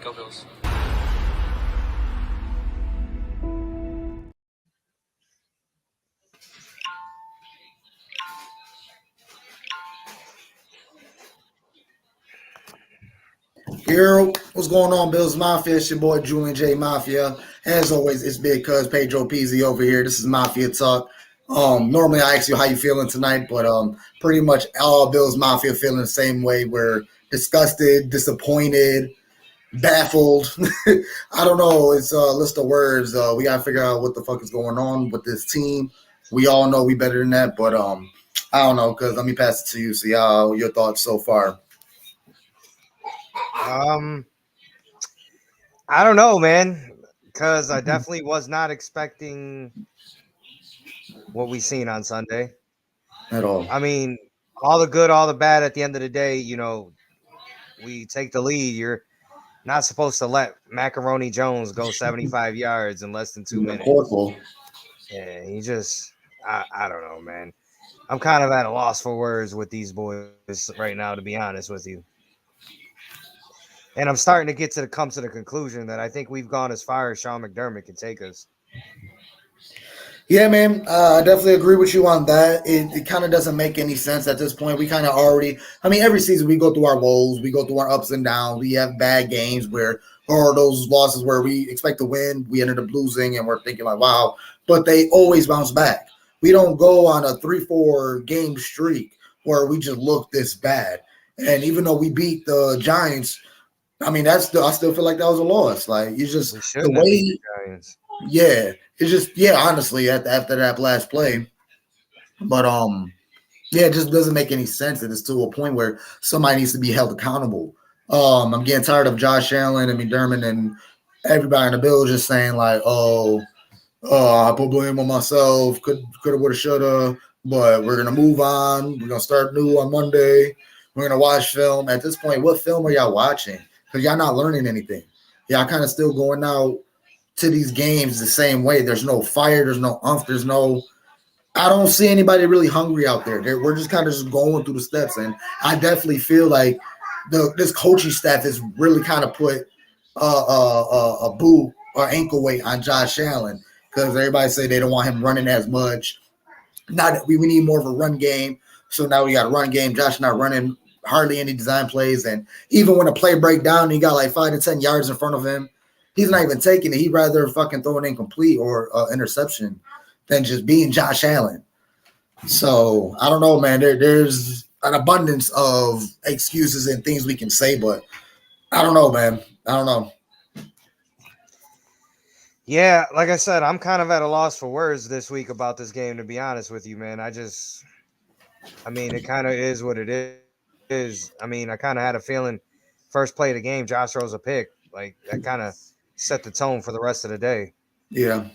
Go Bills. Here, what's going on, Bills Mafia? It's your boy Julian J Mafia. As always, it's Big Cuz Pedro Peasy over here. This is Mafia Talk. Normally I ask you how you feeling tonight, but pretty much all Bills Mafia feeling the same way. We're disgusted, disappointed, baffled. I don't know. It's a list of words. We gotta figure out what the fuck is going on with this team. We all know we better than that, but I don't know. Cuz let me pass it to you. See how your thoughts so far. I don't know, man, because I definitely was not expecting what we seen on Sunday At all. I mean, all the good, all the bad. At the end of the day, we take the lead. You're not supposed to let Macaroni Jones go 75 yards in less than 2 minutes. Horrible. Yeah, I don't know, man. I'm kind of at a loss for words with these boys right now, to be honest with you. And I'm starting to come to the conclusion that I think we've gone as far as Sean McDermott can take us. Yeah, man, I definitely agree with you on that. It kind of doesn't make any sense at this point. We kind of every season we go through our woes, we go through our ups and downs. We have bad games or those losses where we expect to win, we ended up losing, and we're thinking like, wow. But they always bounce back. We don't go on a 3-4 game streak where we just look this bad. And even though we beat the Giants, I still feel like that was a loss. Like you just the way, yeah, it's just honestly after that last play, but it just doesn't make any sense. And it's to a point where somebody needs to be held accountable. I'm getting tired of Josh Allen and McDermott and everybody in the Bills just saying like, I put blame on myself, coulda, woulda, shoulda, but we're gonna move on. We're gonna start new on Monday. We're gonna watch film. At this point, what film are y'all watching? Because y'all not learning anything. Y'all kind of still going out to these games the same way. There's no fire. There's no umph. I don't see anybody really hungry out there. We're just kind of just going through the steps. And I definitely feel like this coaching staff has really kind of put a boot or ankle weight on Josh Allen because everybody say they don't want him running as much. We need more of a run game. So now we got a run game. Josh not running hardly any design plays. And even when a play break down, he got like 5 to 10 yards in front of him. He's not even taking it. He'd rather fucking throw an incomplete or interception than just being Josh Allen. So I don't know, man. There's an abundance of excuses and things we can say, but I don't know, man. I don't know. Yeah, like I said, I'm kind of at a loss for words this week about this game, to be honest with you, man. It kind of is what it is. I kind of had a feeling first play of the game, Josh throws a pick. Like, that kind of set the tone for the rest of the day. Yeah.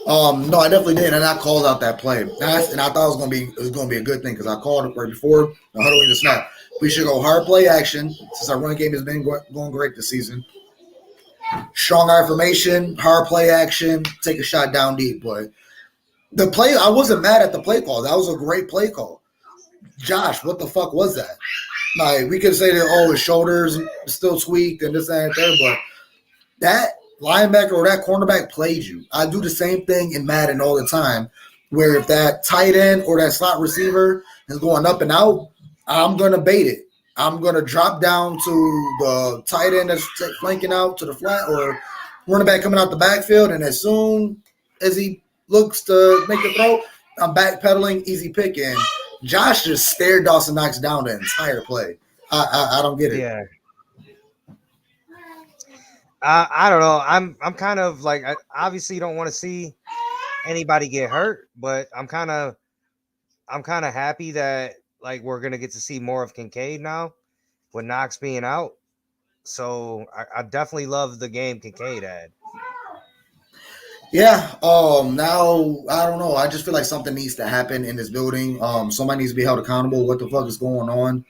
No, I definitely did, and I called out that play, and I thought it was gonna be a good thing because I called it right before the huddle in the snap. We should go hard play action since our run game has been going great this season. Strong eye formation, hard play action, take a shot down deep. But the play, I wasn't mad at the play call. That was a great play call. Josh, what the fuck was that? Like, we could say that, his shoulders still tweaked and this and that, but that linebacker or that cornerback played you. I do the same thing in Madden all the time, where if that tight end or that slot receiver is going up and out, I'm going to bait it. I'm going to drop down to the tight end that's flanking out to the flat or running back coming out the backfield, and as soon as he looks to make the throw, I'm backpedaling, easy picking. Josh just stared Dawson Knox down the entire play. I don't get it. Yeah. I don't know. I'm kind of like, I obviously don't want to see anybody get hurt, but I'm kind of happy that like we're gonna get to see more of Kincaid now with Knox being out. So I definitely love the game Kincaid had. Yeah. Now I don't know. I just feel like something needs to happen in this building. Somebody needs to be held accountable. What the fuck is going on?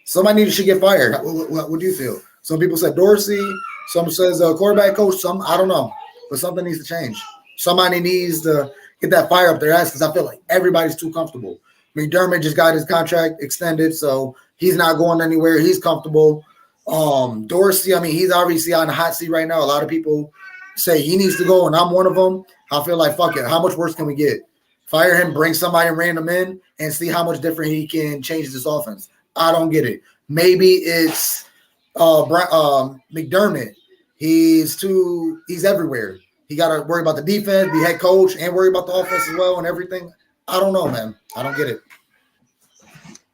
Somebody should get fired. What do you feel? Some people said Dorsey. Some says quarterback coach. Some I don't know, but something needs to change. Somebody needs to get that fire up their ass because I feel like everybody's too comfortable. McDermott just got his contract extended, so he's not going anywhere. He's comfortable. Dorsey, I mean, he's obviously on the hot seat right now. A lot of people say he needs to go, and I'm one of them. I feel like, fuck it. How much worse can we get? Fire him, bring somebody random in, and see how much different he can change this offense. I don't get it. Maybe it's McDermott. He's everywhere. He got to worry about the defense, be head coach, and worry about the offense as well and everything. I don't know, man. I don't get it.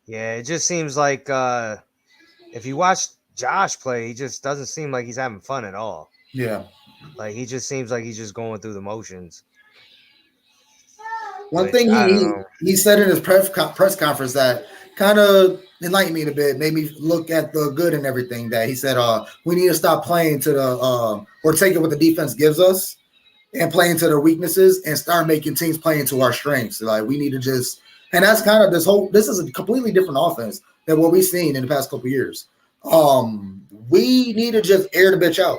Yeah, it just seems like if you watch Josh play, he just doesn't seem like he's having fun at all. Yeah. Like he just seems like he's just going through the motions. One thing he said in his press conference that kind of enlightened me a bit, made me look at the good and everything. That he said, we need to stop playing to the or taking what the defense gives us and playing to their weaknesses and start making teams playing to our strengths. Like we need to just, and that's kind of this is a completely different offense than what we've seen in the past couple of years. We need to just air the bitch out.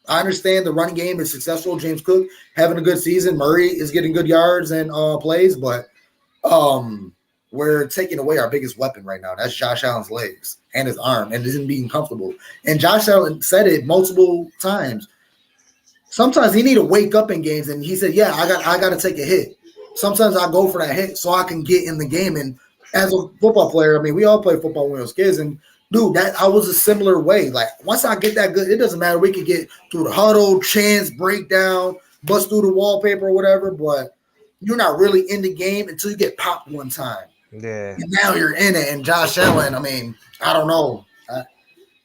I understand the running game is successful. James Cook having a good season. Murray is getting good yards and plays, but we're taking away our biggest weapon right now. That's Josh Allen's legs and his arm, and isn't being comfortable. And Josh Allen said it multiple times. Sometimes he need to wake up in games, and he said, "Yeah, I got to take a hit. Sometimes I go for that hit so I can get in the game." And as a football player, I mean, we all play football when we were kids, and dude, that I was a similar way. Like once I get that good, it doesn't matter. We could get through the huddle, chance, breakdown, bust through the wallpaper or whatever, but you're not really in the game until you get popped one time. Yeah. And now you're in it. And Josh Allen, I mean, I don't know.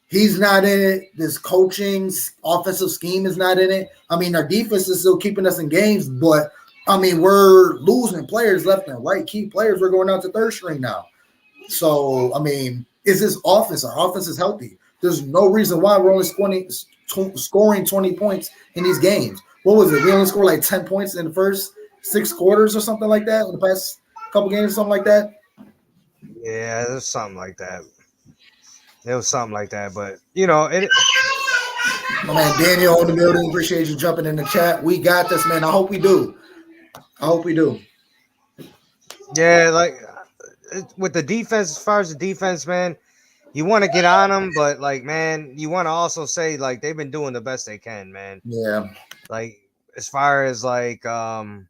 He's not in it. This coaching offensive scheme is not in it. I mean, our defense is still keeping us in games, but I mean, we're losing players left and right. Key players, we're going out to third string now. So, I mean, is this offense? Our offense is healthy. There's no reason why we're only scoring 20 points in these games. What was it? We only scored like 10 points in the first 6 quarters or something like that in the past couple games, something like that. Yeah, there's something like that. It was something like that, but you know, it. My man Daniel in the building. Appreciate you jumping in the chat. We got this, man. I hope we do. Yeah, like with the defense, as far as the defense, man, you want to get on them, but like, man, you want to also say like they've been doing the best they can, man. Yeah. Like as far as like trying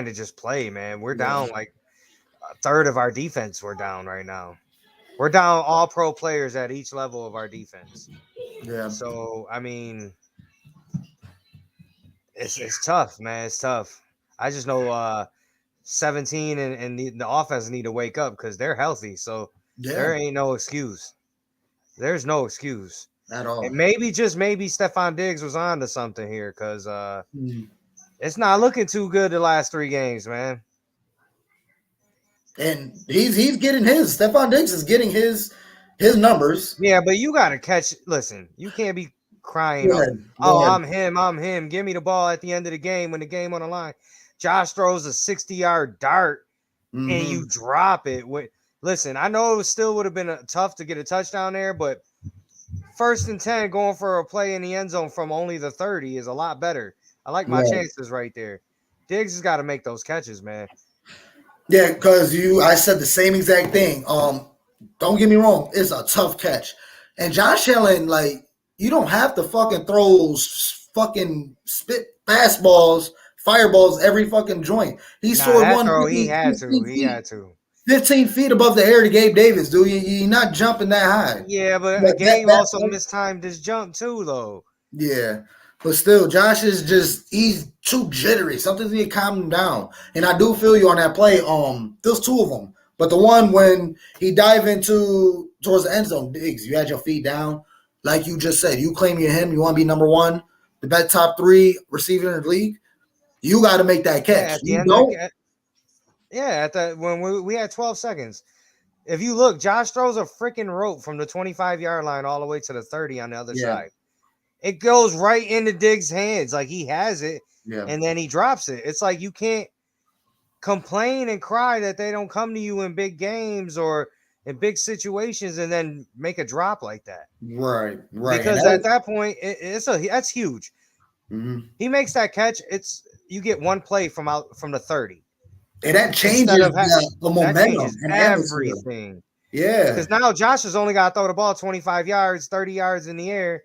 to just play, man, we're down like a third of our defense. We're down right now. We're down all pro players at each level of our defense. Yeah. So I mean, it's tough, man. It's tough. I just know 17 and the offense need to wake up because they're healthy. So there ain't no excuse. There's no excuse at all. And maybe Stephon Diggs was on to something here because it's not looking too good the last 3 games, man. And he's getting his. Stephon Diggs is getting his numbers. Yeah, but you got to catch. Listen, you can't be crying. I'm him. Give me the ball at the end of the game when the game on the line. Josh throws a 60-yard dart and you drop it. Listen, I know it still would have been tough to get a touchdown there, but 1st and 10 going for a play in the end zone from only the 30 is a lot better. I like my chances right there. Diggs has got to make those catches, man. Yeah, because I said the same exact thing. Don't get me wrong, it's a tough catch. And Josh Allen, like, you don't have to fucking throw fucking spit fastballs, fireballs every fucking joint. He soared one. Throw, he had to. 15 feet above the air to Gabe Davis, dude. You're not jumping that high. Yeah, but Gabe also mistimed his jump too, though. Yeah. But still, Josh is he's too jittery. Something's need to calm him down. And I do feel you on that play. There's two of them. But the one when he dive into towards the end zone, Diggs, you had your feet down. Like you just said, you claim you're him, you want to be number one, the best top 3 receiver in the league. You got to make that catch. Yeah, at the you end don't. At the when we had 12 seconds. If you look, Josh throws a freaking rope from the 25-yard line all the way to the 30 on the other side. It goes right into Diggs' hands. Like he has it, and then he drops it. It's like you can't complain and cry that they don't come to you in big games or in big situations and then make a drop like that. Right. Because at that point, that's huge. Mm-hmm. He makes that catch. You get one play from the 30. And that changes the momentum. That changes and everything. Yeah. Because now Josh has only got to throw the ball 25 yards, 30 yards in the air.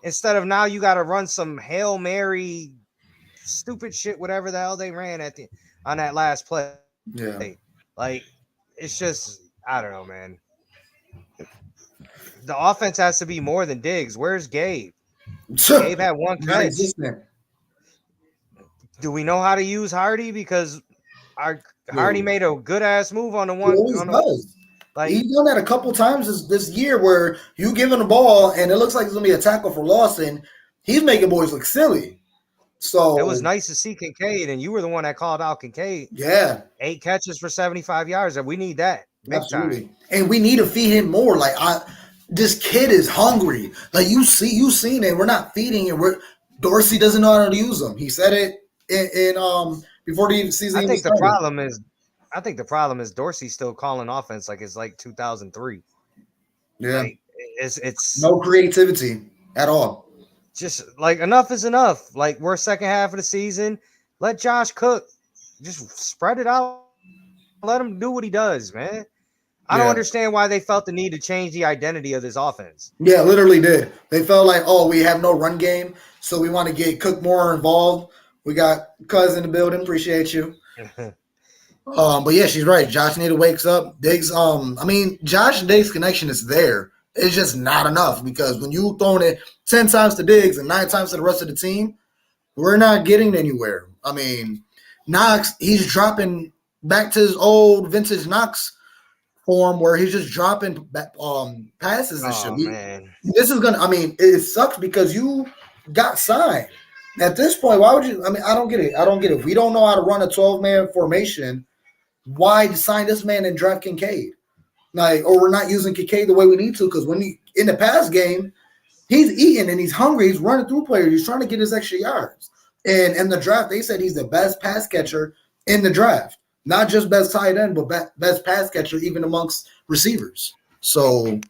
Instead of now you got to run some Hail Mary, stupid shit, whatever the hell they ran on that last play. Yeah. Like, it's just, I don't know, man. The offense has to be more than Diggs. Where's Gabe? Gabe had one catch. Do we know how to use Hardy? Because Hardy made a good ass move on the one. He's done that a couple times this year where you give him the ball and it looks like it's gonna be a tackle for loss, and he's making boys look silly. So it was nice to see Kincaid, and you were the one that called out Kincaid. Yeah, 8 catches for 75 yards, and we need that big time. And we need to feed him more. Like this kid is hungry. Like you seen it. We're not feeding it. Dorsey doesn't know how to use them. He said it in before the season. I think the problem is Dorsey's still calling offense like it's like 2003. Yeah, like, it's no creativity at all. Just like enough is enough. Like we're second half of the season. Let Josh cook. Just spread it out. Let him do what he does, man. I don't understand why they felt the need to change the identity of this offense. Yeah, literally did. They felt like, we have no run game, so we want to get Cook more involved. We got Cuz in the building. Appreciate you. But yeah, she's right. Josh Nader wakes up. Diggs, Josh and Diggs' connection is there. It's just not enough because when you throwing it 10 times to Diggs and 9 times to the rest of the team, we're not getting anywhere. I mean, Knox, he's dropping back to his old vintage Knox form where he's just dropping passes and shit. Man. This is gonna. It sucks because you got signed. At this point, why would you? I don't get it. If we don't know how to run a 12-man formation, why sign this man and draft Kincaid? Or we're not using Kincaid the way we need to because when in the past game, he's eating and he's hungry. He's running through players. He's trying to get his extra yards. And in the draft, they said he's the best pass catcher in the draft. Not just best tight end, but best pass catcher even amongst receivers. So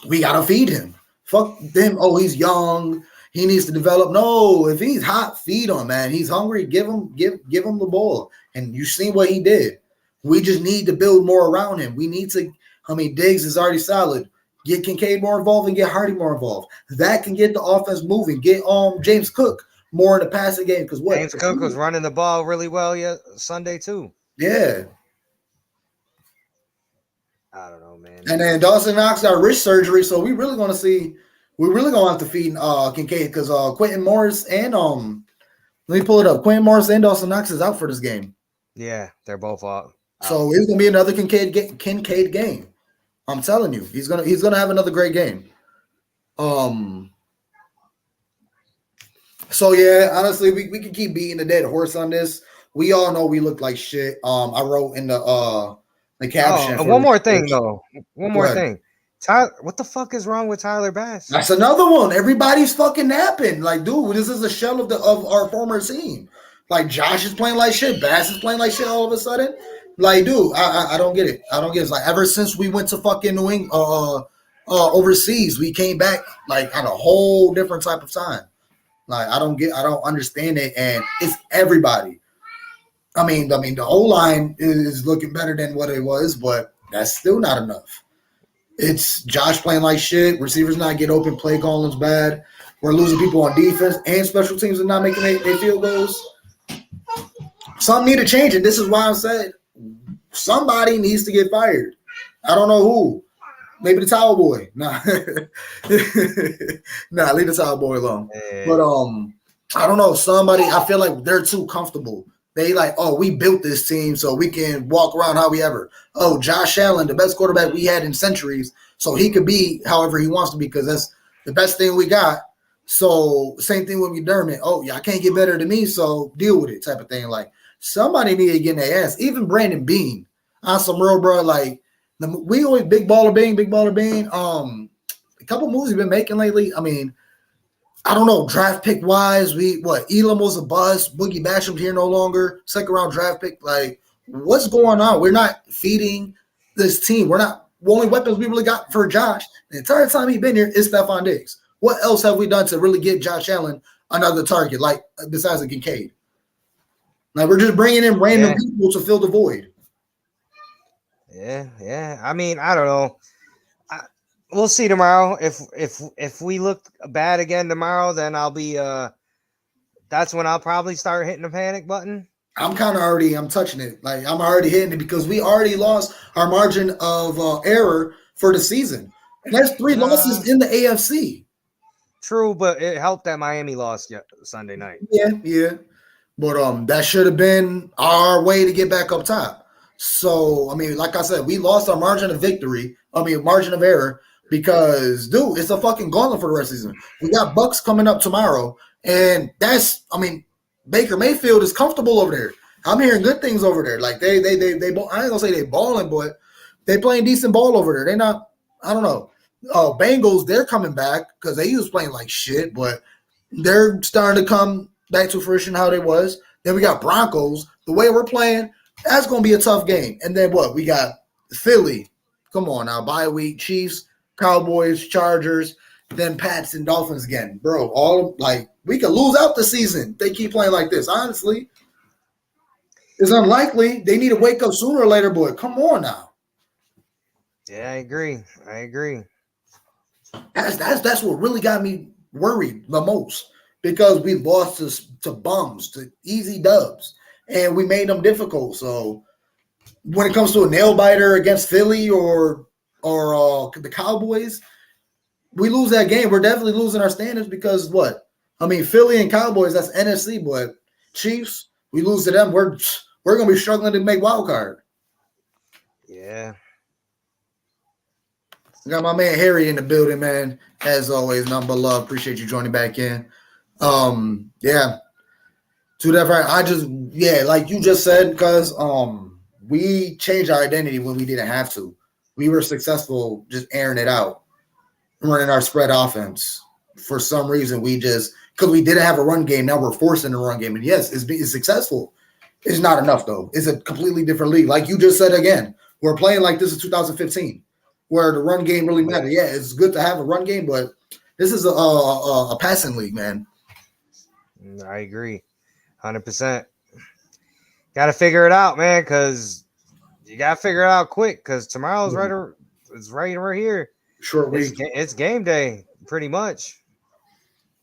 we got to feed him. Fuck them. Oh, he's young. He needs to develop. No, if he's hot, feed him, man. He's hungry. Give him the ball. And you see what he did. We just need to build more around him. We need to. Diggs is already solid. Get Kincaid more involved and get Hardy more involved. That can get the offense moving. Get James Cook more in the passing game because James Cook was running the ball really well Sunday too. Yeah. I don't know, man. And then Dawson Knox got wrist surgery, so we're really gonna have to feed Kincaid because Quentin Morris and let me pull it up. Quentin Morris and Dawson Knox is out for this game. Yeah, they're both out. So it's gonna be another Kincaid game. I'm telling you, he's gonna have another great game. So yeah, honestly, we can keep beating the dead horse on this. We all know we look like shit. I wrote in the caption. One more thing. Tyler, what the fuck is wrong with Tyler Bass? That's another one. Everybody's fucking napping. Like, dude, this is a shell of our former team. Like, Josh is playing like shit. Bass is playing like shit all of a sudden. Like, dude, I don't get it. It's like ever since we went to fucking New England, overseas, we came back like on a whole different type of time. Like, I don't understand it, and it's everybody. The O-line is looking better than what it was, but that's still not enough. It's Josh playing like shit. Receivers not getting open. Play calling's bad. We're losing people on defense, and special teams are not making their field goals. Something need to change, and this is why I said somebody needs to get fired. I don't know who, Maybe the towel boy. Nah. Nah, leave the towel boy alone. Yeah. But I don't know. Somebody, I feel like they're too comfortable. They like, oh, we built this team so we can walk around how we ever. Oh, Josh Allen, the best quarterback we had in centuries, so he could be however he wants to be because that's the best thing we got. So same thing with McDermott. Oh, yeah, I can't get better than me, so deal with it type of thing. Like somebody needed to get in their ass. Even Brandon Bean on some real, bro. Like we always big baller Bean, big baller Bean. A couple moves he's been making lately. I mean, I don't know, draft pick wise, Elam was a bust, Boogie Basham here no longer, second round draft pick. Like, what's going on? We're not feeding this team. The only weapons we really got for Josh the entire time he's been here is Stephon Diggs. What else have we done to really get Josh Allen another target, like besides a Kincaid? Like, we're just bringing in random people to fill the void. Yeah. I mean, I don't know. We'll see tomorrow. If we look bad again tomorrow, then I'll be that's when I'll probably start hitting the panic button. I'm touching it. Like I'm already hitting it because we already lost our margin of error for the season. And that's 3 losses in the AFC. True, but it helped that Miami lost Sunday night. Yeah. But that should have been our way to get back up top. So, I mean, like I said, we lost our margin of error. Because, dude, it's a fucking gauntlet for the rest of the season. We got Bucks coming up tomorrow, and Baker Mayfield is comfortable over there. I'm hearing good things over there. Like they I ain't gonna say they balling, but they playing decent ball over there. They not, I don't know. Bengals, they're coming back because they was playing like shit, but they're starting to come back to fruition how they was. Then we got Broncos. The way we're playing, that's gonna be a tough game. And then what? We got Philly. Come on now, bye week, Chiefs. Cowboys, Chargers, then Pats and Dolphins again. Bro, we could lose out the season. They keep playing like this. Honestly, it's unlikely. They need to wake up sooner or later, boy. Come on now. Yeah, I agree. That's what really got me worried the most because we lost to bums, to easy dubs, and we made them difficult. So when it comes to a nail biter against Philly or the Cowboys, we lose that game. We're definitely losing our standards because what? I mean, Philly and Cowboys, that's NFC, but Chiefs, we lose to them. We're gonna be struggling to make wild card. Yeah. Got my man Harry in the building, man. As always, nothing but love. Appreciate you joining back in. Yeah. To that, like you just said, because we changed our identity when we didn't have to. We were successful just airing it out, running our spread offense. For some reason, because we didn't have a run game, now we're forcing a run game. And yes, it's successful. It's not enough, though. It's a completely different league. Like you just said again, we're playing like this in 2015, where the run game really mattered. Yeah, it's good to have a run game, but this is a passing league, man. I agree. 100%. Got to figure it out, man, because you got to figure it out quick because tomorrow's right over here. Short week. It's game day, pretty much.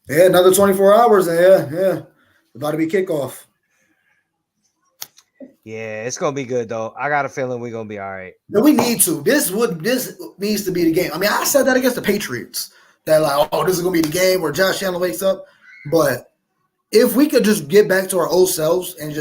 Yeah, another 24 hours. Yeah. About to be kickoff. Yeah, it's going to be good, though. I got a feeling we're going to be all right. No, we need to. This needs to be the game. I mean, I said that against the Patriots. That this is going to be the game where Josh Allen wakes up. But if we could just get back to our old selves and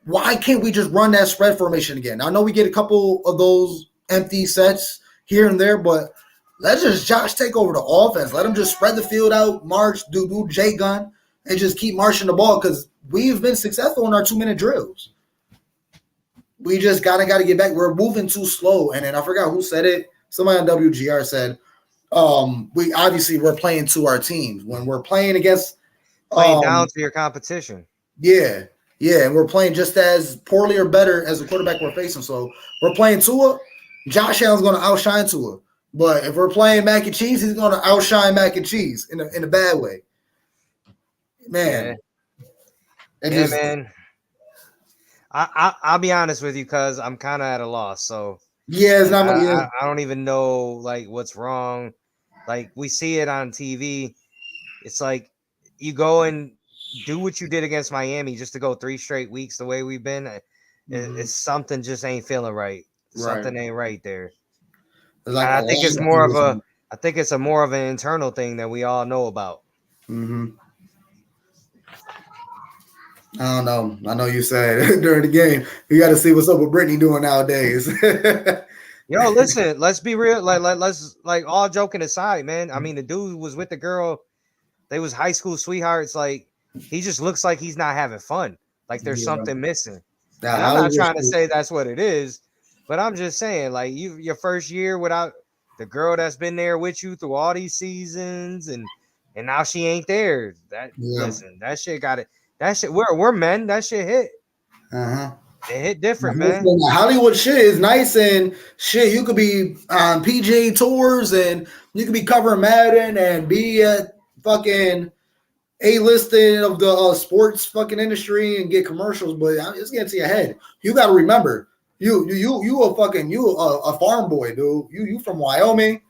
why can't we just run that spread formation again? I know we get a couple of those empty sets here and there, but let's just Josh take over the offense. Let him just spread the field out, march, do J gun, and just keep marching the ball because we've been successful in our 2-minute drills. We just gotta get back. We're moving too slow. And then I forgot who said it. Somebody on WGR said, we're playing to our teams. When we're playing against down to your competition. Yeah, and we're playing just as poorly or better as the quarterback we're facing. So we're playing Tua. Josh Allen's going to outshine Tua. But if we're playing mac and cheese, he's going to outshine mac and cheese in a bad way. Man. Yeah, man. I'll be honest with you because I'm kind of at a loss. So yeah, it's not. I don't even know like what's wrong. Like we see it on TV. It's like you go and do what you did against Miami just to go 3 straight weeks the way we've been. It's something just ain't feeling right. Something ain't right there. Like I think it's more of a. I think it's a more of an internal thing that we all know about. Mm-hmm. I don't know. I know you said during the game, you got to see what's up with Brittany doing nowadays. Yo, listen, let's be real. Let's all joking aside, man. I mean, the dude was with the girl. They was high school sweethearts. Like, he just looks like he's not having fun. Like there's Yeah. something missing. That And I'm not Hollywood trying to shit. say that's what it is, but I'm just saying, like, your first year without the girl that's been there with you through all these seasons, and now she ain't there. That Yeah. listen, that shit got it. That shit, we're men. That shit hit. Uh-huh. It hit different, The man. Hollywood shit is nice and shit. You could be on PGA tours and you could be covering Madden and be at fucking A-listed of the sports fucking industry and get commercials, but it's getting to your head. You got to remember, you a farm boy, dude. You from Wyoming.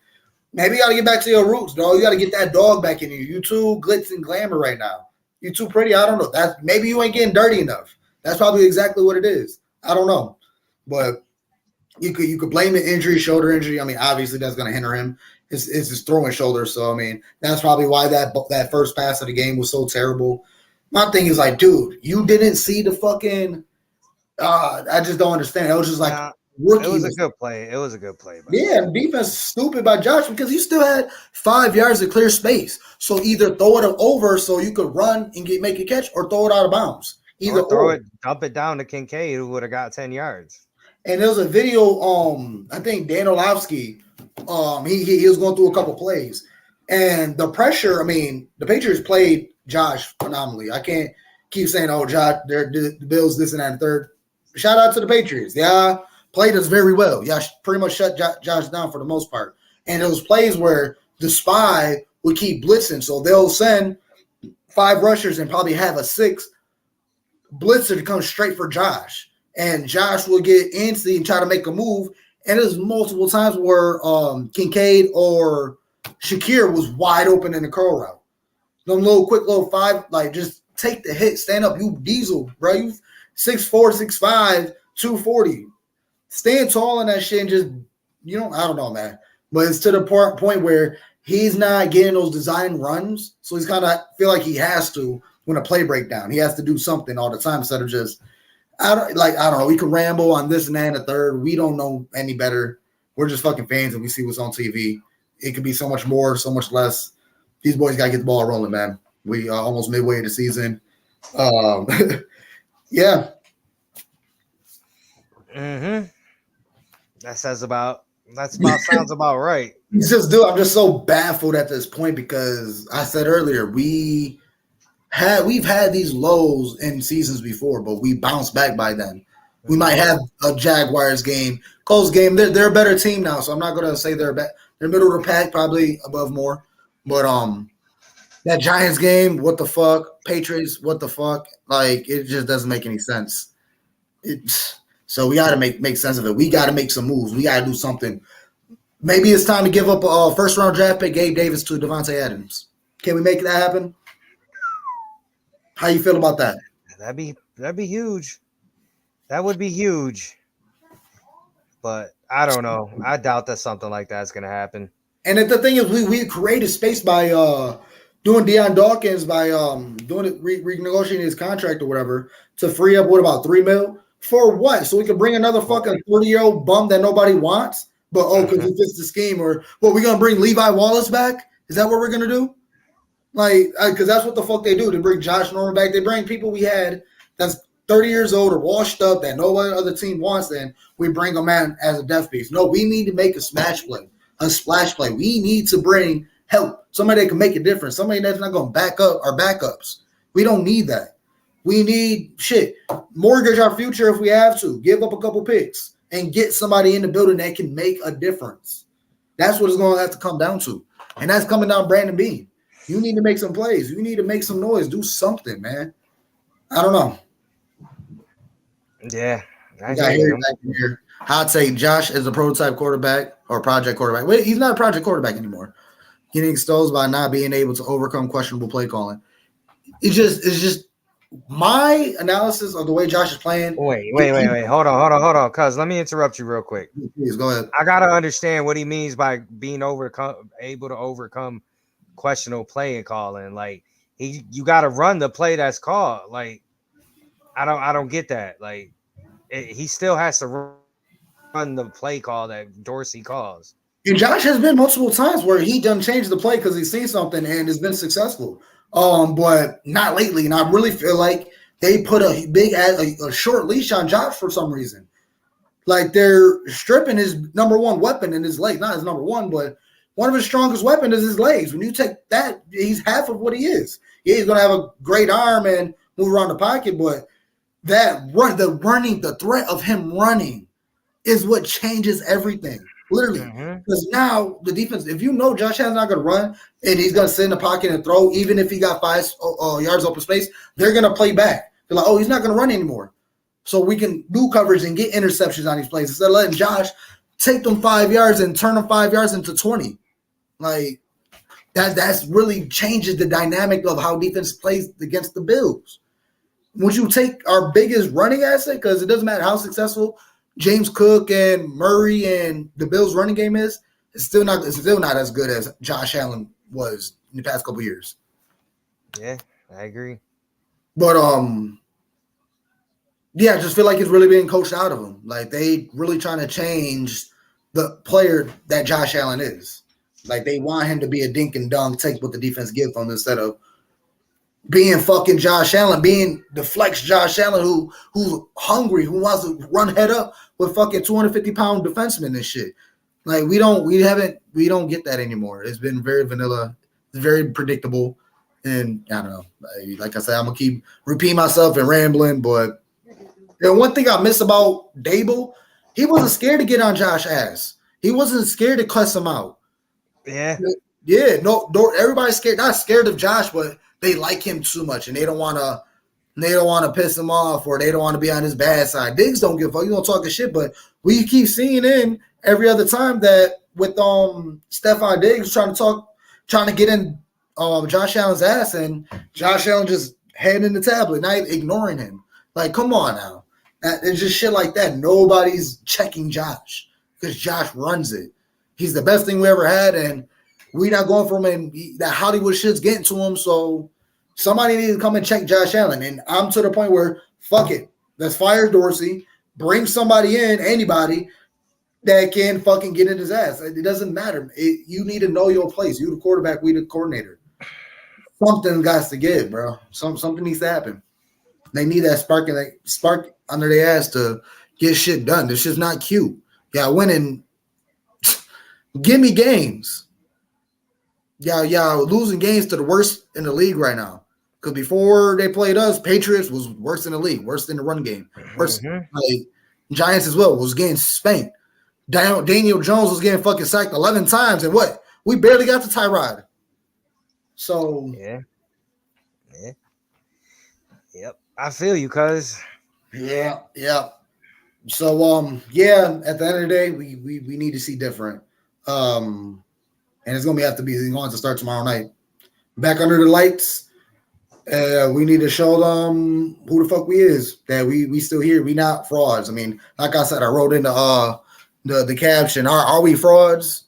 Maybe you got to get back to your roots, dog. You got to get that dog back in you. You too glitz and glamour right now. You too pretty. I don't know. That maybe you ain't getting dirty enough. That's probably exactly what it is. I don't know, but you could blame the injury, shoulder injury. I mean, obviously that's going to hinder him. It's his throwing shoulder. So I mean, that's probably why that first pass of the game was so terrible. My thing is like, dude, you didn't see the fucking. I just don't understand. It was just like rookie. It was a good play. It was a good play. Yeah, defense is stupid by Josh because he still had 5 yards of clear space. So either throw it over so you could run and make a catch, or throw it out of bounds. Either or throw it, dump it down to Kincaid, who would have got 10 yards. And there was a video. I think Dan Orlovsky. He was going through a couple plays, and the pressure. I mean, the Patriots played Josh phenomenally. I can't keep saying, "Oh, Josh, the Bills this and that and third." Shout out to the Patriots. Yeah, played us very well. Yeah, pretty much shut Josh down for the most part. And those plays where the spy would keep blitzing, so they'll send 5 rushers and probably have a 6 blitzer to come straight for Josh. And Josh will get antsy and try to make a move. And there's multiple times where Kincaid or Shakir was wide open in the curl route. Them quick little 5, like just take the hit, stand up. You diesel, bro. You 6'4", 6'5", 240. Stand tall in that shit and just, I don't know, man. But it's to the point where he's not getting those design runs. So he's kind of feel like he has to when a play breakdown. He has to do something all the time instead of just, I don't know. We could ramble on this and that and the third. We don't know any better. We're just fucking fans and we see what's on TV. It could be so much more, so much less. These boys got to get the ball rolling, man. We are almost midway in the season. Yeah. Mm-hmm. That sounds about right. It's just, dude, I'm just so baffled at this point because I said earlier, we've had these lows in seasons before, but we bounced back by then. We might have a Jaguars game, close game. They're a better team now, so I'm not gonna say they're middle of the pack, probably above more. But that Giants game, what the fuck? Patriots, what the fuck? Like, it just doesn't make any sense. So we got to make sense of it. We got to make some moves. We got to do something. Maybe it's time to give up a first-round draft pick, Gabe Davis, to Devontae Adams. Can we make that happen? How you feel about that? That'd be huge. That would be huge. But I don't know. I doubt that something like that's gonna happen. And the thing is, we created space by doing Deion Dawkins, by renegotiating his contract or whatever to free up about $3 million for what? So we could bring another fucking 40-year-old bum that nobody wants, but because he fits the scheme, or what? We gonna bring Levi Wallace back? Is that what we're gonna do? Like, because that's what the fuck they do. They bring Josh Norman back. They bring people we had that's 30 years old or washed up that no other team wants. Then we bring them in as a death piece. No, we need to make a splash play. We need to bring help. Somebody that can make a difference. Somebody that's not going to back up our backups. We don't need that. We need mortgage our future if we have to. Give up a couple picks and get somebody in the building that can make a difference. That's what it's going to have to come down to. And that's coming down Brandon Beane. You need to make some plays. You need to make some noise. Do something, man. I don't know. Yeah. I'd say Josh is a prototype quarterback or project quarterback. Wait, he's not a project quarterback anymore. Getting exposed by not being able to overcome questionable play calling. It's just my analysis of the way Josh is playing. Wait. Hold on. Cuz let me interrupt you real quick. Please go ahead. I gotta understand what he means by being able to overcome questionable play and calling. Like you gotta run the play that's called. Like I don't get that. Like he still has to run the play call that Dorsey calls. And Josh has been multiple times where he done changed the play because he's seen something and has been successful. But not lately. And I really feel like they put a short leash on Josh for some reason. Like they're stripping his number one weapon in his legs. Not his number one, but one of his strongest weapons is his legs. When you take that, he's half of what he is. Yeah, he's gonna have a great arm and move around the pocket, but the threat of him running is what changes everything. Literally. Because now the defense, if you know Josh Allen's not going to run and he's going to sit in the pocket and throw, even if he got 5 yards open space, they're going to play back. They're like, oh, he's not going to run anymore. So we can do coverage and get interceptions on these plays instead of letting Josh take them 5 yards and turn them 5 yards into 20. Like that's really changes the dynamic of how defense plays against the Bills. Would you take our biggest running asset? Because it doesn't matter how successful James Cook and Murray and the Bills running game is, it's still not as good as Josh Allen was in the past couple years. Yeah, I agree. But yeah, I just feel like it's really being coached out of him. Like they really trying to change the player that Josh Allen is. Like they want him to be a dink and dunk, take what the defense gives him instead of being fucking Josh Allen, being the flex Josh Allen who's hungry, who wants to run head up with fucking 250-pound defensemen and shit. Like we don't get that anymore. It's been very vanilla, very predictable, and I don't know. Like I said, I'm gonna keep repeating myself and rambling, but one thing I miss about Dable, he wasn't scared to get on Josh's ass. He wasn't scared to cuss him out. Yeah. Yeah, no, everybody's scared, not scared of Josh, but they like him too much and they don't want to piss him off or they don't want to be on his bad side. Diggs don't give a fuck. You don't talk a shit, but we keep seeing in every other time that with Stephon Diggs trying to get in Josh Allen's ass and Josh Allen just handing the tablet, not even ignoring him. Like, come on now. It's just shit like that. Nobody's checking Josh because Josh runs it. He's the best thing we ever had, and we're not going for him, and that Hollywood shit's getting to him, so somebody needs to come and check Josh Allen. And I'm to the point where, fuck it. Let's fire Dorsey, bring somebody in, anybody, that can fucking get in his ass. It doesn't matter. You need to know your place. You the quarterback, we the coordinator. Something got to give, bro. Something needs to happen. They need that spark under their ass to get shit done. This shit's not cute. Yeah, win and give me games. Y'all losing games to the worst in the league right now. Because before they played us, Patriots was worse in the league, worse than the run game. Worse, like Giants as well was getting spanked. Daniel Jones was getting fucking sacked 11 times, and what? We barely got to Tyrod. So yeah. Yep. I feel you, cuz. Yeah. So at the end of the day, we need to see different. And it's going to start tomorrow night. Back under the lights. We need to show them who the fuck we is. That we still here. We not frauds. I mean, like I said, I wrote in the caption, are we frauds?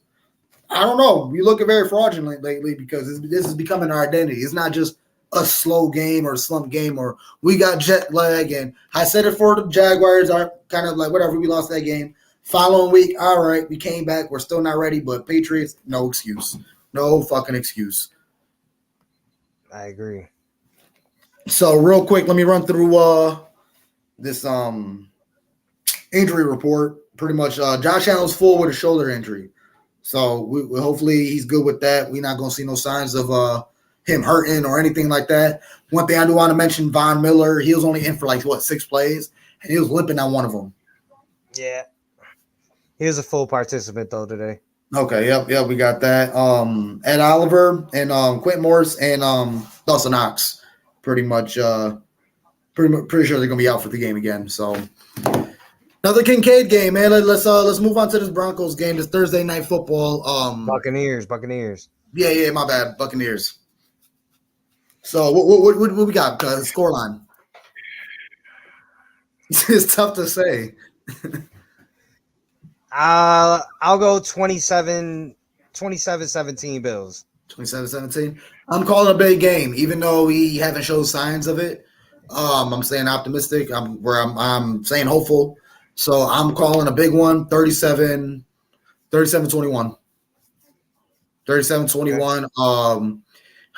I don't know. We looking very fraudulent lately because this is becoming our identity. It's not just a slow game or a slump game or we got jet lag. And I said it for the Jaguars are kind of like whatever. We lost that game. Following week, all right, we came back. We're still not ready, but Patriots, no excuse. No fucking excuse. I agree. So real quick, let me run through this injury report. Pretty much Josh Allen's full with a shoulder injury. So we hopefully he's good with that. We're not going to see no signs of him hurting or anything like that. One thing I do want to mention, Von Miller, he was only in for 6 plays, and he was limping on one of them. Yeah. He was a full participant, though, today. Okay, yep, we got that. Ed Oliver and Quentin Morris and Dawson Knox pretty sure they're going to be out for the game again. So another Kincaid game, man. Let's move on to this Broncos game, this Thursday night football. Buccaneers. Yeah, my bad. Buccaneers. So what we got? Scoreline. It's tough to say. I'll go 27-17 Bills. 27-17. I'm calling a big game, even though we haven't showed signs of it. I'm saying optimistic. I'm saying hopeful. So I'm calling a big one, 37-21. 37-21.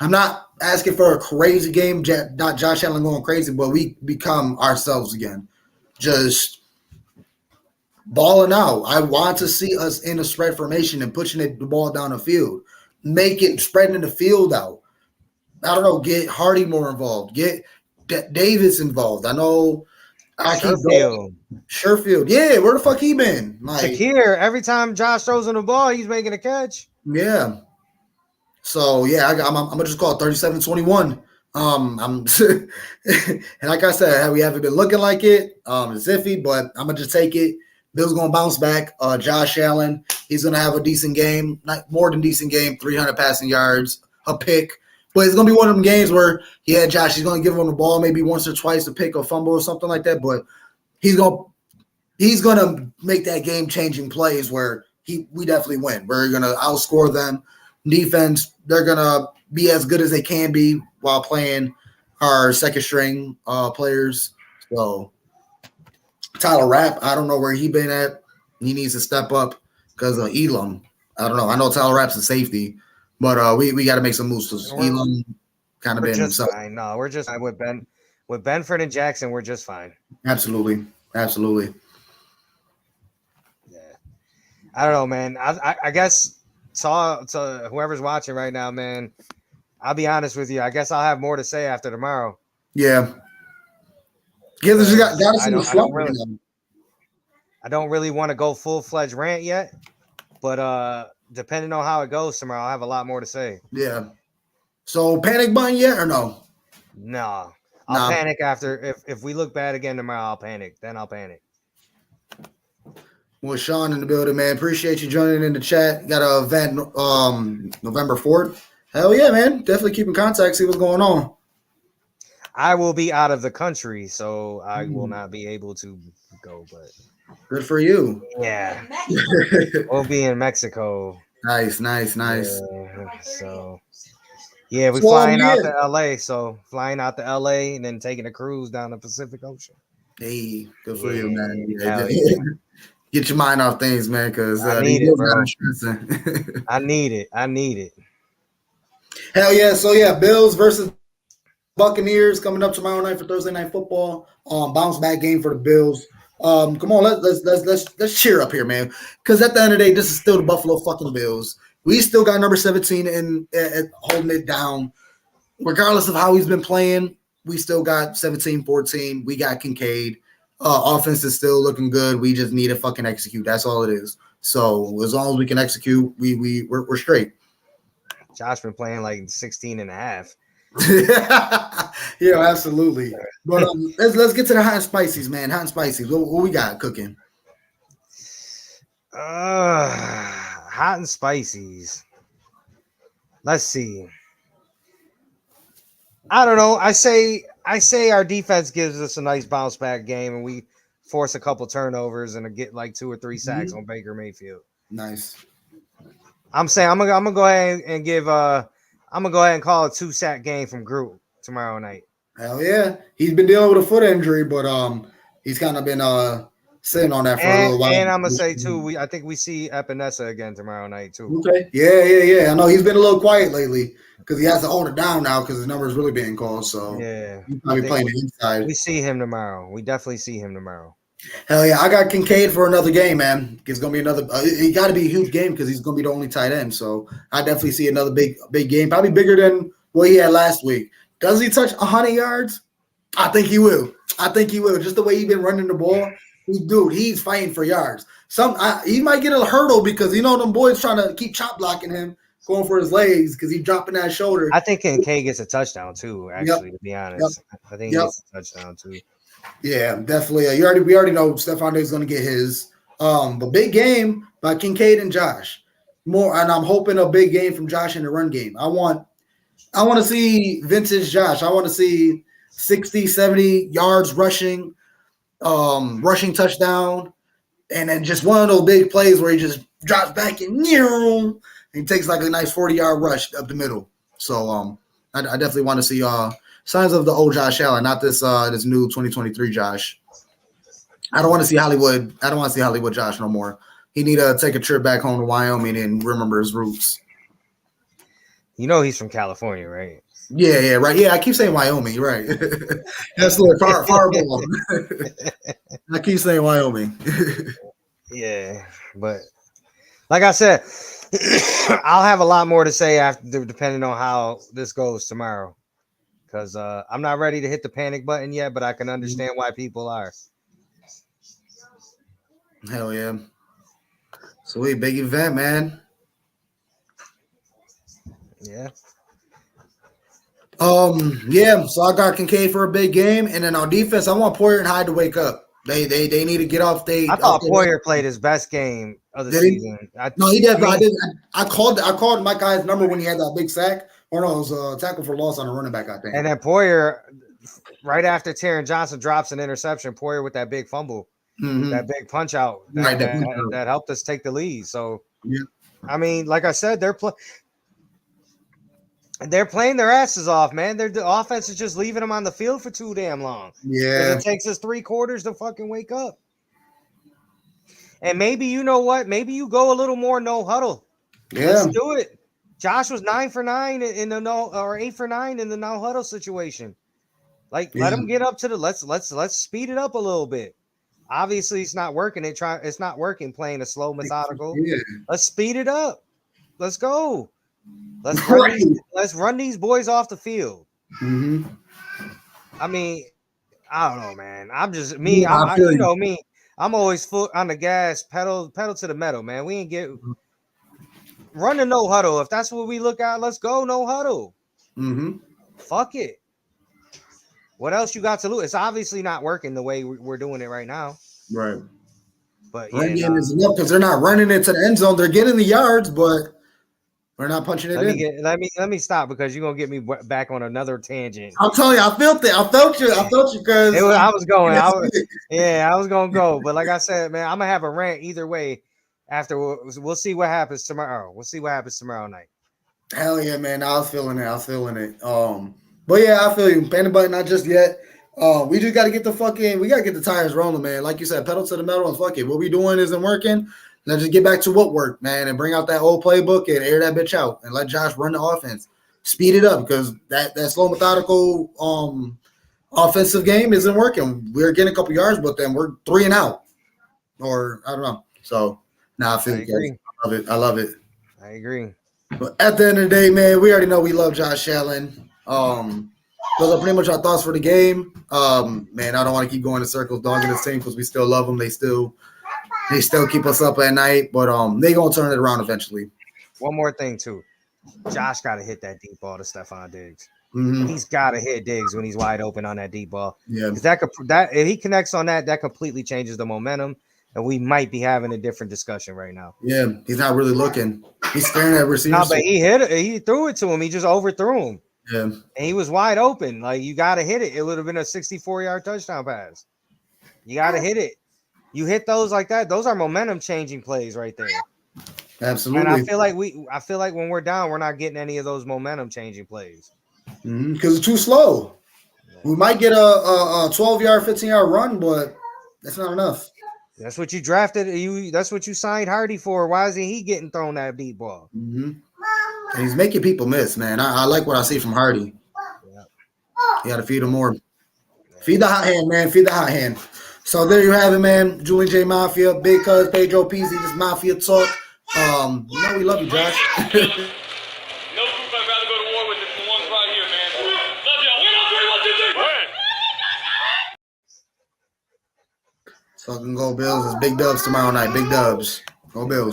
I'm not asking for a crazy game, not Josh Allen going crazy, but we become ourselves again. Just balling out. I want to see us in a spread formation and pushing the ball down the field. Make it spreading the field out. I don't know. Get Hardy more involved. Get Davis involved. I know. I keep going. Sherfield. Yeah, where the fuck he been? Like, Shakir, every time Josh throws him the ball, he's making a catch. Yeah. So yeah, I'm gonna just call it 37-21. I'm and like I said, we haven't been looking like it. It's iffy, but I'm gonna just take it. Bill's gonna bounce back. Josh Allen, he's gonna have a decent game, not more than decent game, 300 passing yards, a pick. But it's gonna be one of them games where, yeah, Josh, he's gonna give him the ball maybe once or twice, a pick or fumble or something like that. But he's gonna make that game changing plays where we definitely win. We're gonna outscore them. Defense, they're gonna be as good as they can be while playing our second string players. So Tyler Rapp, I don't know where he been at. He needs to step up because of Elam. I don't know. I know Tyler Rapp's a safety, but we got to make some moves because Elam kind of been himself. Fine. No, we're just fine with Benford and Jackson. We're just fine. Absolutely. Yeah, I don't know, man. I guess to whoever's watching right now, man. I'll be honest with you. I guess I'll have more to say after tomorrow. Yeah. Yeah, there's got us in the slump. I don't really want to go full-fledged rant yet, but depending on how it goes tomorrow, I'll have a lot more to say. Yeah. So panic button yet or no? No. I'll panic after. If we look bad again tomorrow, I'll panic. Then I'll panic. Well, Sean in the building, man. Appreciate you joining in the chat. Got an event November 4th. Hell yeah, man. Definitely keep in contact, see what's going on. I will be out of the country, so I will not be able to go, but good for you. Yeah. We'll be in Mexico. Nice. Yeah, so yeah, we're flying out to LA. So flying out to LA and then taking a cruise down the Pacific Ocean. Hey, good for you, man. Yeah. Get your mind off things, man, because I need it, bro. I need it. Hell yeah. So yeah, Bills versus Buccaneers coming up tomorrow night for Thursday Night Football. Bounce back game for the Bills. Come on, let's cheer up here, man. Because at the end of the day, this is still the Buffalo fucking Bills. We still got number 17 and holding it down. Regardless of how he's been playing, we still got 17-14. We got Kincaid. Offense is still looking good. We just need to fucking execute. That's all it is. So as long as we can execute, we're straight. Josh been playing like 16 and a half. Yeah, absolutely. But let's get to the hot and spices, man. Hot and spices. What we got cooking? Hot and spices. Let's see. I don't know. I say our defense gives us a nice bounce back game, and we force a couple turnovers and get like 2 or 3 sacks on Baker Mayfield. Nice. I'm saying I'm gonna go ahead and give I'm gonna go ahead and call a 2-sack game from Groot tomorrow night. Hell yeah, he's been dealing with a foot injury, but he's kind of been sitting on that for a little while. And I'm gonna say too, I think we see Epinesa again tomorrow night too. Okay. Yeah. I know he's been a little quiet lately because he has to hold it down now because his number is really being called. So yeah, he's probably playing the inside. We see him tomorrow. We definitely see him tomorrow. Hell yeah, I got Kincaid for another game, man. It's gonna be another. It got to be a huge game because he's gonna be the only tight end. So I definitely see another big game, probably bigger than what he had last week. Does he touch 100 yards? I think he will. Just the way he's been running the ball, he's fighting for yards. He might get a hurdle because them boys trying to keep chop blocking him, going for his legs because he's dropping that shoulder. I think Kincaid gets a touchdown too. Actually, to be honest, I think he gets a touchdown too. Yeah, definitely. We already know Stephon Diggs is going to get his. But big game by Kincaid and Josh. And I'm hoping a big game from Josh in the run game. I want to see vintage Josh. I want to see 60, 70 yards rushing. rushing touchdown, and then just one of those big plays where he just drops back and he takes like a nice 40-yard rush up the middle. So I definitely want to see signs of the old Josh Allen, not this new 2023 Josh. I don't want to see Hollywood. I don't want to see Hollywood Josh no more. He need to take a trip back home to Wyoming and remember his roots. You know he's from California, right? Yeah, right. Yeah, I keep saying Wyoming. You're right. That's a little far ball. I keep saying Wyoming. Yeah, but like I said, I'll have a lot more to say after, depending on how this goes tomorrow. Because I'm not ready to hit the panic button yet, but I can understand why people are. Hell yeah. Sweet, big event, man. Yeah. Yeah, so I got Kincaid for a big game, and then on defense, I want Poyer and Hyde to wake up. They need to get off. I thought Poyer played his best game of the season. No, he did. I called Mike Hyde's number when he had that big sack. Or no, it was a tackle for loss on a running back, I think. And then Poyer, right after Taron Johnson drops an interception, Poyer with that big fumble, that big punch out that helped us take the lead. So, yeah. I mean, like I said, they're playing their asses off, man. The offense is just leaving them on the field for too damn long. Yeah. It takes us 3 quarters to fucking wake up. And maybe, you know what? Maybe you go a little more no huddle. Yeah. Let's do it. Josh was 9 for 9 in the no, or 8 for 9 in the no huddle situation. Like, let him get up to the let's speed it up a little bit. Obviously, it's not working. It's not working playing a slow, methodical. Yeah. Let's speed it up. Let's go. Let's run these boys off the field. Mm-hmm. I mean, I don't know, man. I'm just me. You know me. I'm always foot on the gas, pedal to the metal, man. We ain't run the no huddle. If that's what we look at, let's go no huddle. Mm-hmm. Fuck it. What else you got to lose? It's obviously not working the way we're doing it right now. Right. But run game is enough because they're not running it to the end zone. They're getting the yards, but we're not punching it in. Let me stop because you're gonna get me back on another tangent. I'm telling you, I felt it. I felt you because I was gonna go, but like I said, man, I'm gonna have a rant either way. After we'll see what happens tomorrow. We'll see what happens tomorrow night. Hell yeah, man! I was feeling it. But yeah, I feel you. Panic button, not just yet. We just got to get the tires rolling, man. Like you said, pedal to the metal and fuck it. What we doing isn't working. Let's just get back to what worked, man, and bring out that old playbook and air that bitch out and let Josh run the offense. Speed it up because that slow, methodical offensive game isn't working. We're getting a couple yards, but then we're 3 and out. Or I don't know. So I feel you. I love it. I agree. But at the end of the day, man, we already know we love Josh Allen. Those are pretty much our thoughts for the game. Man, I don't want to keep going in circles, dogging this team because we still love them. They still keep us up at night, but they gonna turn it around eventually. One more thing too, Josh got to hit that deep ball to Stephon Diggs. Mm-hmm. He's got to hit Diggs when he's wide open on that deep ball. Yeah, that if he connects on that completely changes the momentum, and we might be having a different discussion right now. Yeah, he's not really looking. He's staring at receivers. No, but he hit it. He threw it to him. He just overthrew him. Yeah, and he was wide open. Like, you got to hit it. It would have been a 64-yard touchdown pass. You got to hit it. You hit those like that. Those are momentum changing plays right there. Absolutely. And I feel like when we're down, we're not getting any of those momentum changing plays because it's too slow. Yeah. We might get a 12-yard, 15-yard run, but that's not enough. That's what you drafted. That's what you signed Hardy for. Why isn't he getting thrown that deep ball? Mm-hmm. And he's making people miss, man. I like what I see from Hardy. Yeah. You got to feed him more. Feed the hot hand, man. Feed the hot hand. So there you have it, man. Julian J. Mafia, Big Cuz, Pedro Peasy, just Mafia Talk. You know we love you, Josh. No group I'd rather go to war with than the ones right here, man. Love y'all. 1, 2, 3, 1, 2, 3. Fucking go Bills. It's big dubs tomorrow night. Big dubs. Go Bills.